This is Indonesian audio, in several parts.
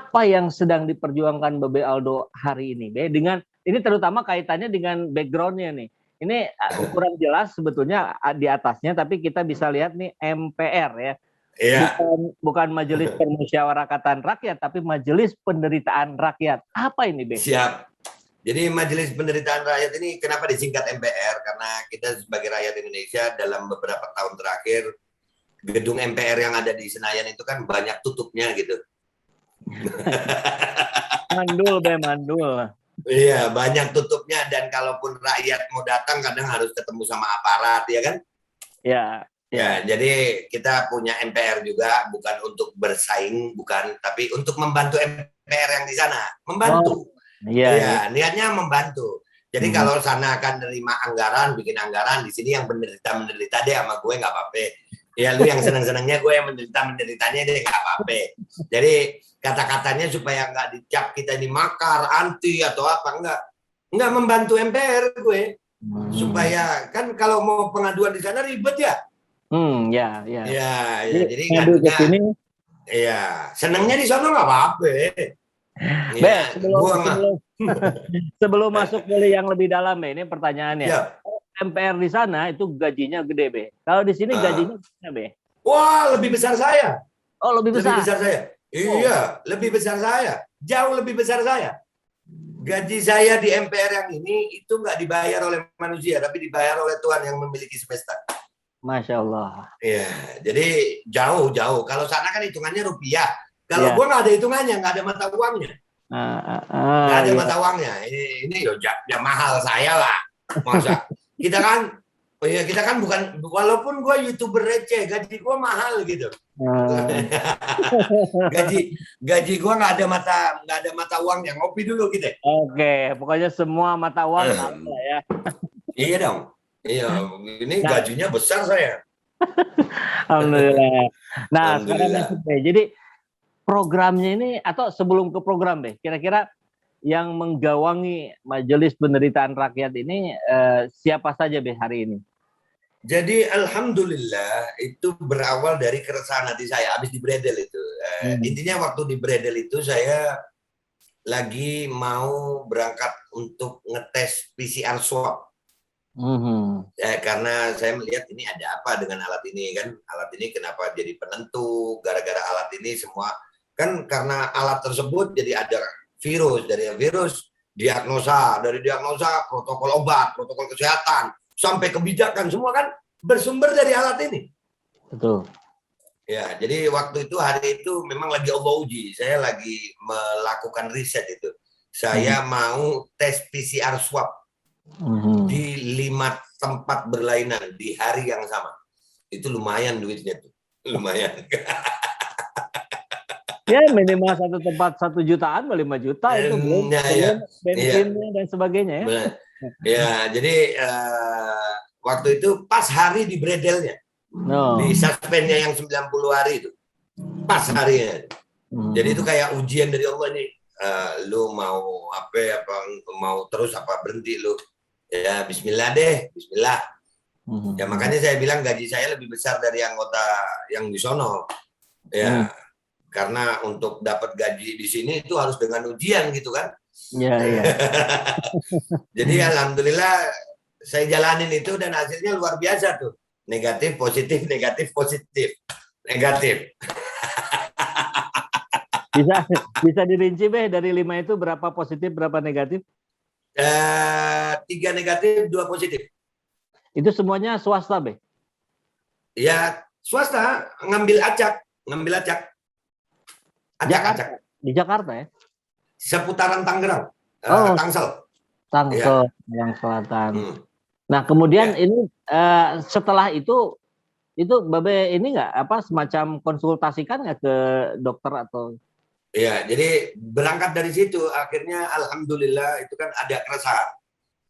apa yang sedang diperjuangkan Babe Aldo hari ini, Be? Dengan ini terutama kaitannya dengan background-nya nih. Ini ukuran jelas sebetulnya di atasnya, tapi kita bisa lihat nih MPR ya. Iya. Bukan Majelis Permusyawaratan Rakyat, tapi Majelis Penderitaan Rakyat. Apa ini, Be? Siap. Jadi Majelis Penderitaan Rakyat ini kenapa disingkat MPR? Karena kita sebagai rakyat Indonesia dalam beberapa tahun terakhir, gedung MPR yang ada di Senayan itu kan banyak tutupnya gitu. Mandul, Be, mandul. Iya, banyak tutupnya, dan kalaupun rakyat mau datang kadang harus ketemu sama aparat, ya kan? Ya. Ya, jadi kita punya MPR juga, bukan untuk bersaing, bukan, tapi untuk membantu MPR yang di sana, membantu. Iya, niatnya membantu. Jadi kalau sana akan nerima anggaran, bikin anggaran, di sini yang menderita deh sama gue nggak apa-apa. Ya lu yang senang-senangnya, gue yang menderitanya deh nggak apa-apa. Jadi kata-katanya supaya nggak dicap kita ini makar, anti atau apa, nggak membantu MPR gue. Supaya kan kalau mau pengaduan di sana ribet ya. Ya. Jadi ngadunya, ya senangnya di sana nggak apa-apa. Ya, sebelum masuk ke yang lebih dalam, Be, ini pertanyaannya. Ya. MPR di sana itu gajinya gede, Be. Kalau di sini gajinya gede, Be. Wah, lebih besar saya. Oh, lebih besar. Lebih besar saya. Iya, lebih besar saya. Jauh lebih besar saya. Gaji saya di MPR yang ini itu nggak dibayar oleh manusia, tapi dibayar oleh Tuhan yang memiliki semesta. Masya Allah. Iya, jadi jauh. Kalau sana kan hitungannya rupiah. Kalau gua nggak ada hitungannya, nggak ada mata uangnya. Nggak ada mata uangnya. Ini ya mahal saya lah. Masa kita kan bukan, walaupun gue YouTuber receh, gaji gue mahal gitu. gaji gue nggak ada mata uangnya. Ngopi dulu gitu. Oke, pokoknya semua mata uang sama ya. Iya dong. Iya, ini gajinya besar saya. Alhamdulillah. Nah, sekarang masuk, Be. Jadi programnya ini, atau sebelum ke program, Be, kira-kira yang menggawangi Majelis Penderitaan Rakyat ini siapa saja, Be, hari ini? Jadi alhamdulillah itu berawal dari keresahan hati saya habis di Bredel itu. Intinya waktu di Bredel itu saya lagi mau berangkat untuk ngetes PCR swab. Karena saya melihat ini ada apa dengan alat ini kan? Alat ini kenapa jadi penentu? Gara-gara alat ini semua kan, karena alat tersebut jadi ada virus, dari virus diagnosa, dari diagnosa protokol obat, protokol kesehatan, sampai kebijakan semua kan bersumber dari alat ini. Betul. Ya, jadi waktu itu hari itu memang lagi Allah uji. Saya lagi melakukan riset itu. Saya mau tes PCR swab di 5 tempat berlainan di hari yang sama. Itu lumayan duitnya tuh. Lumayan. Ya minimal satu tempat 1 jutaan, 5 juta itu belum bensinnya dan sebagainya ya. Ya, jadi waktu itu pas hari di Bredelnya, di suspendnya yang 90 hari itu, pas harinya. Jadi itu kayak ujian dari Allah nih, lu mau apa mau terus apa berhenti lu? Ya Bismillah deh, Bismillah. Ya makanya saya bilang gaji saya lebih besar dari anggota yang di sono. Ya. Karena untuk dapat gaji di sini itu harus dengan ujian gitu kan. Iya. Jadi alhamdulillah saya jalanin itu dan hasilnya luar biasa tuh. Negatif, positif, negatif, positif. Negatif. Bisa dirinci, Be, dari 5 itu berapa positif, berapa negatif? 3 negatif, 2 positif. Itu semuanya swasta, Be? Ya, swasta, ngambil acak. Acak. Di Jakarta ya? Seputaran Tangerang, Tangsel. Tangsel, yang selatan. Nah, kemudian ini setelah itu Babe ini nggak semacam konsultasikan nggak ke dokter atau? Iya, jadi berangkat dari situ akhirnya alhamdulillah itu kan ada keresahan.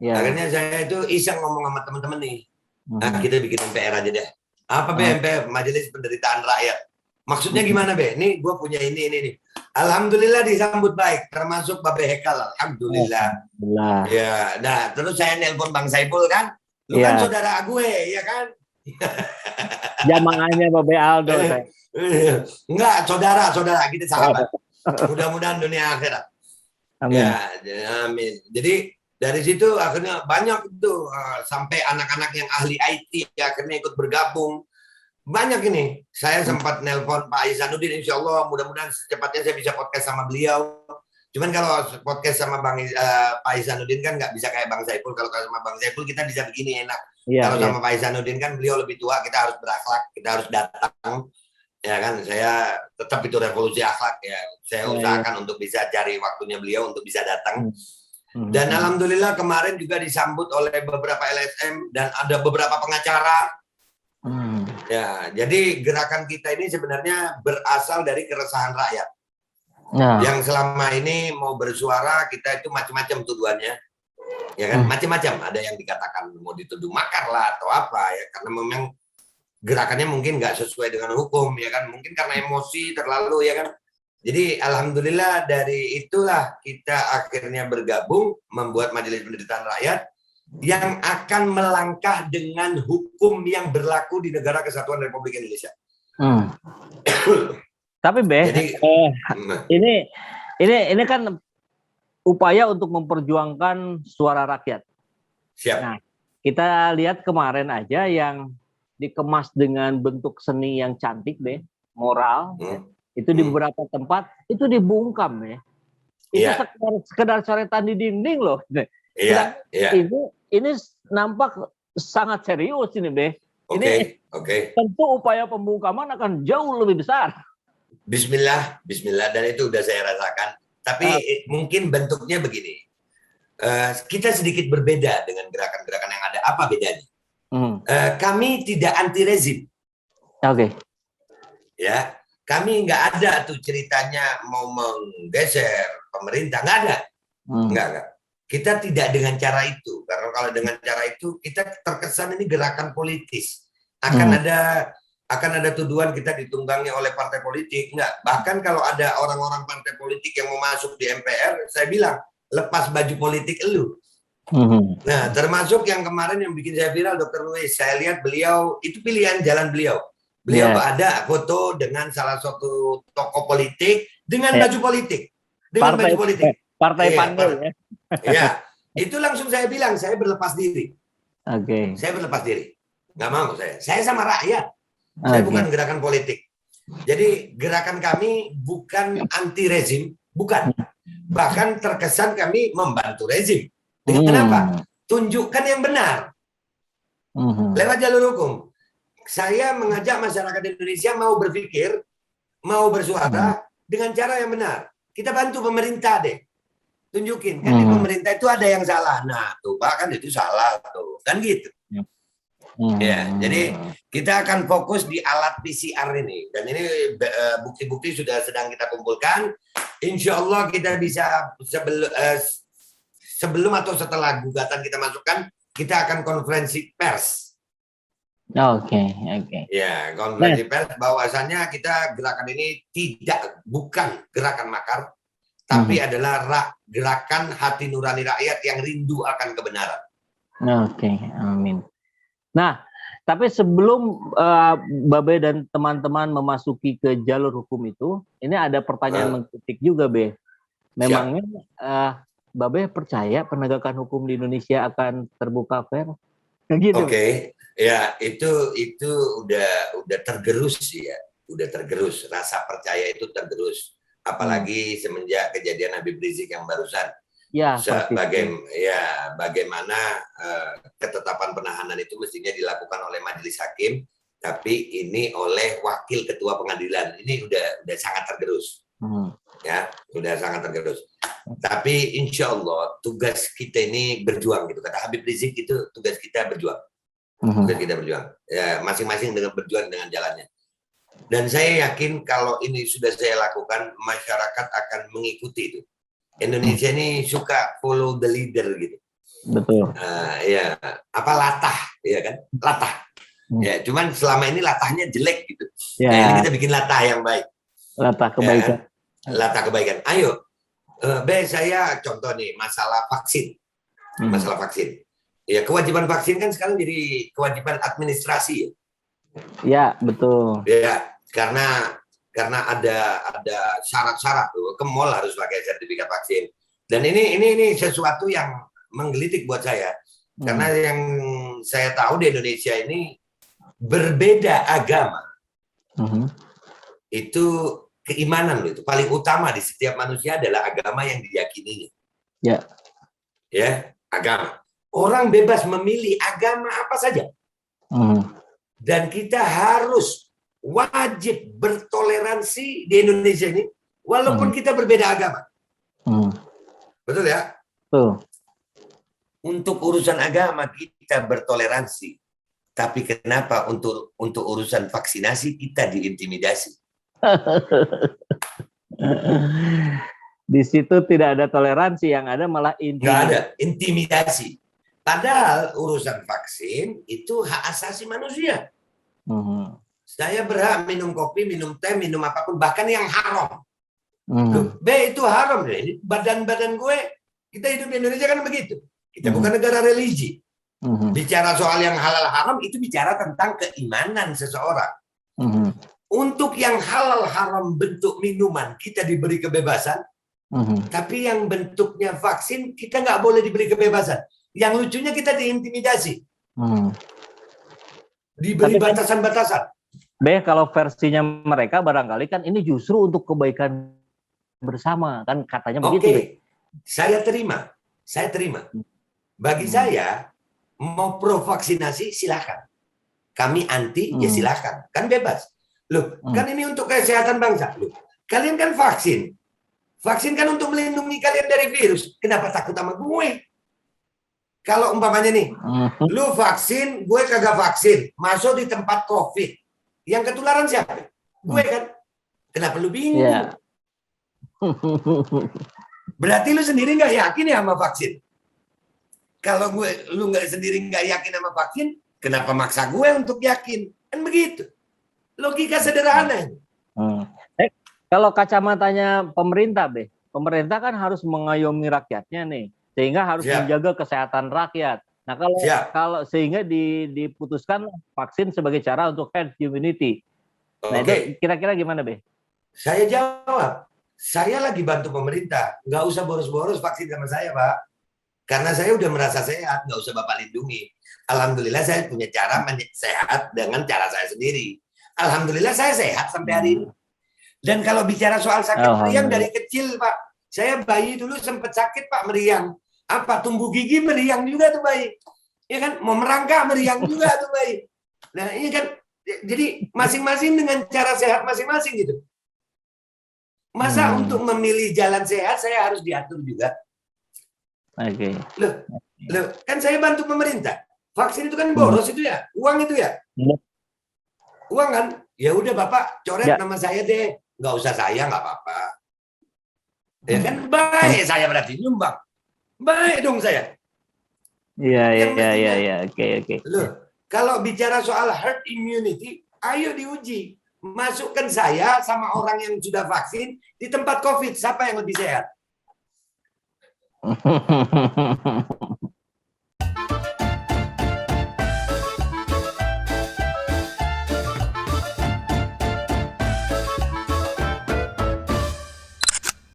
Ya. Akhirnya saya itu iseng ngomong sama teman-teman nih. Nah, kita bikin MPR aja deh. Apa MPR? Majelis Penderitaan Rakyat. Maksudnya gimana, Be? Nih gue punya ini. Alhamdulillah disambut baik, termasuk Babe Hekal. Alhamdulillah. Ya, nah terus saya nelpon Bang Saiful kan, lu kan saudara gue, ya kan? Jamaahnya Babe Aldo. Enggak, saudara kita sahabat. Mudah-mudahan dunia akhirat. Amin. Ya, amin. Jadi dari situ akhirnya banyak itu sampai anak-anak yang ahli IT akhirnya ikut bergabung. Banyak ini. Saya sempat nelpon Pak Ihsanuddin, insya Allah mudah-mudahan secepatnya saya bisa podcast sama beliau. Cuman kalau podcast sama Pak Ihsanuddin kan nggak bisa kayak Bang Saiful. Kalau sama Bang Saiful kita bisa begini enak. Kalau sama Pak Ihsanuddin kan beliau lebih tua, kita harus berakhlak, kita harus datang. Ya kan, saya tetap itu revolusi akhlak ya. Saya usahakan untuk bisa cari waktunya beliau untuk bisa datang. Dan alhamdulillah kemarin juga disambut oleh beberapa LSM dan ada beberapa pengacara. Ya, jadi gerakan kita ini sebenarnya berasal dari keresahan rakyat. Yang selama ini mau bersuara kita itu macam-macam tuduhannya. Ya kan, macam-macam. Ada yang dikatakan mau dituduh makar lah atau apa ya, karena memang gerakannya mungkin nggak sesuai dengan hukum ya kan, mungkin karena emosi terlalu ya kan. Jadi alhamdulillah dari itulah kita akhirnya bergabung membuat Majelis Penderitaan Rakyat yang akan melangkah dengan hukum yang berlaku di Negara Kesatuan Republik Indonesia. Tapi Beh, ini kan upaya untuk memperjuangkan suara rakyat. Siap. Nah, kita lihat kemarin aja yang dikemas dengan bentuk seni yang cantik, Beh, moral. Itu di beberapa tempat itu dibungkam, ya. Itu sekedar coretan di dinding loh. Iya. Ini nampak sangat serius ini, Beh. Oke. Tentu upaya pembungkaman akan jauh lebih besar. Bismillah, dan itu udah saya rasakan. Tapi mungkin bentuknya begini. Kita sedikit berbeda dengan gerakan-gerakan yang ada. Apa bedanya? Kami tidak anti rezim. Ya, kami nggak ada tuh ceritanya mau menggeser pemerintah, nggak ada. Nggak. Kita tidak dengan cara itu, karena kalau dengan cara itu kita terkesan ini gerakan politis. Akan ada tuduhan kita ditunggangi oleh partai politik. Enggak. Bahkan kalau ada orang-orang partai politik yang mau masuk di MPR, saya bilang lepas baju politik elu. Nah, termasuk yang kemarin yang bikin saya viral, Dr. Luis. Saya lihat beliau itu pilihan jalan beliau. Beliau ada foto dengan salah satu tokoh politik dengan baju politik, Partai pandai. Ya, itu langsung saya bilang, saya berlepas diri. Saya berlepas diri. Nggak mau saya. Saya sama rakyat. Saya bukan gerakan politik. Jadi gerakan kami bukan anti rezim, bukan. Bahkan terkesan kami membantu rezim. Dengan apa? Tunjukkan yang benar. Lewat jalur hukum. Saya mengajak masyarakat Indonesia mau berpikir, mau bersuara dengan cara yang benar. Kita bantu pemerintah deh. Tunjukin, kan di pemerintah itu ada yang salah. Nah, tuh bahkan itu salah tuh. Kan gitu. Ya, jadi kita akan fokus di alat PCR ini. Dan ini bukti-bukti sudah sedang kita kumpulkan. Insya Allah kita bisa sebelum atau setelah gugatan kita masukkan, kita akan konferensi pers. Ya, konferensi pers bahwasannya kita gerakan ini bukan gerakan makar, tapi adalah gerakan hati nurani rakyat yang rindu akan kebenaran. Amin. Nah, tapi sebelum Babe dan teman-teman memasuki ke jalur hukum itu, ini ada pertanyaan mengkritik juga, Be. Memangnya Babe percaya penegakan hukum di Indonesia akan terbuka fair? Gitu. Ya itu udah tergerus ya, udah tergerus, rasa percaya itu tergerus. Apalagi semenjak kejadian Habib Rizik yang barusan. Bagaimana ketetapan penahanan itu mestinya dilakukan oleh majelis hakim, tapi ini oleh wakil ketua pengadilan. Ini udah sangat tergerus. Ya, udah sangat tergerus. Tapi insya Allah tugas kita ini berjuang gitu. Kata Habib Rizik itu tugas kita berjuang. Tugas kita berjuang. Ya, masing-masing dengan berjuang dengan jalannya. Dan saya yakin kalau ini sudah saya lakukan, masyarakat akan mengikuti itu. Indonesia ini suka follow the leader gitu. Betul. Ya, apa latah, ya kan? Latah. Ya, cuman selama ini latahnya jelek gitu. Ya. Nah, ini kita bikin latah yang baik. Latah kebaikan. Ya, latah kebaikan. Ayo, saya contoh nih masalah vaksin. Masalah vaksin. Ya, kewajiban vaksin kan sekarang jadi kewajiban administrasi. Ya, betul. Ya, karena karena ada syarat-syarat tuh, ke mall harus pakai sertifikat vaksin. Dan ini sesuatu yang menggelitik buat saya. Karena yang saya tahu di Indonesia ini berbeda agama. Itu keimanan loh, itu paling utama di setiap manusia adalah agama yang diyakini. Ya. Ya, agama. Orang bebas memilih agama apa saja. Dan kita harus wajib bertoleransi di Indonesia ini, walaupun kita berbeda agama. Betul ya? Betul. Untuk urusan agama kita bertoleransi, tapi kenapa untuk urusan vaksinasi kita diintimidasi? Di situ tidak ada toleransi, yang ada malah nggak ada intimidasi. Padahal urusan vaksin itu hak asasi manusia. Saya berhak minum kopi, minum teh, minum apapun, bahkan yang haram. B itu haram deh. Ini badan-badan gue, kita hidup di Indonesia kan begitu. Kita bukan negara religi. Bicara soal yang halal haram itu bicara tentang keimanan seseorang. Untuk yang halal haram bentuk minuman kita diberi kebebasan, tapi yang bentuknya vaksin kita nggak boleh diberi kebebasan. Yang lucunya kita diintimidasi, diberi batasan-batasan. Kalau versinya mereka barangkali kan ini justru untuk kebaikan bersama, kan katanya begitu. Oke, saya terima. Bagi saya, mau pro vaksinasi silakan. Kami anti ya silakan, kan bebas. Loh, kan ini untuk kesehatan bangsa. Loh, kalian kan vaksin. Vaksin kan untuk melindungi kalian dari virus. Kenapa takut sama gue? Kalau umpamanya nih, lu vaksin, gue kagak vaksin, masuk di tempat COVID. Yang ketularan siapa? Gue kan. Kenapa lu bingung? Yeah. Berarti lu sendiri nggak yakin ya sama vaksin? Kalau lu sendiri nggak yakin sama vaksin, kenapa maksa gue untuk yakin? Kan begitu. Logika sederhana. Kalau kacamatanya pemerintah, pemerintah kan harus mengayomi rakyatnya nih, sehingga harus menjaga kesehatan rakyat. Nah, kalau sehingga diputuskan vaksin sebagai cara untuk herd immunity. Nah, itu kira-kira gimana, Saya jawab, saya lagi bantu pemerintah, nggak usah boros-boros vaksin sama saya, Pak. Karena saya udah merasa sehat, nggak usah Bapak lindungi. Alhamdulillah saya punya cara sehat dengan cara saya sendiri. Alhamdulillah saya sehat sampai hari ini. Dan kalau bicara soal sakit meriang dari kecil, Pak. Saya bayi dulu sempat sakit, Pak, meriang. Apa, tumbuh gigi meriang juga tuh bayi. Ya kan, mau merangkak meriang juga tuh bayi. Nah, ini kan, jadi masing-masing dengan cara sehat masing-masing gitu. Masa untuk memilih jalan sehat, saya harus diatur juga. Loh, kan saya bantu pemerintah. Vaksin itu kan boros itu ya, uang itu ya. Uang kan, ya udah Bapak coret nama saya deh. Nggak usah saya, nggak apa-apa. Ya kan baik saya berarti nyumbang. Baik dong saya. Iya. Oke. Loh, kalau bicara soal herd immunity, ayo diuji. Masukkan saya sama orang yang sudah vaksin di tempat COVID. Siapa yang lebih sehat?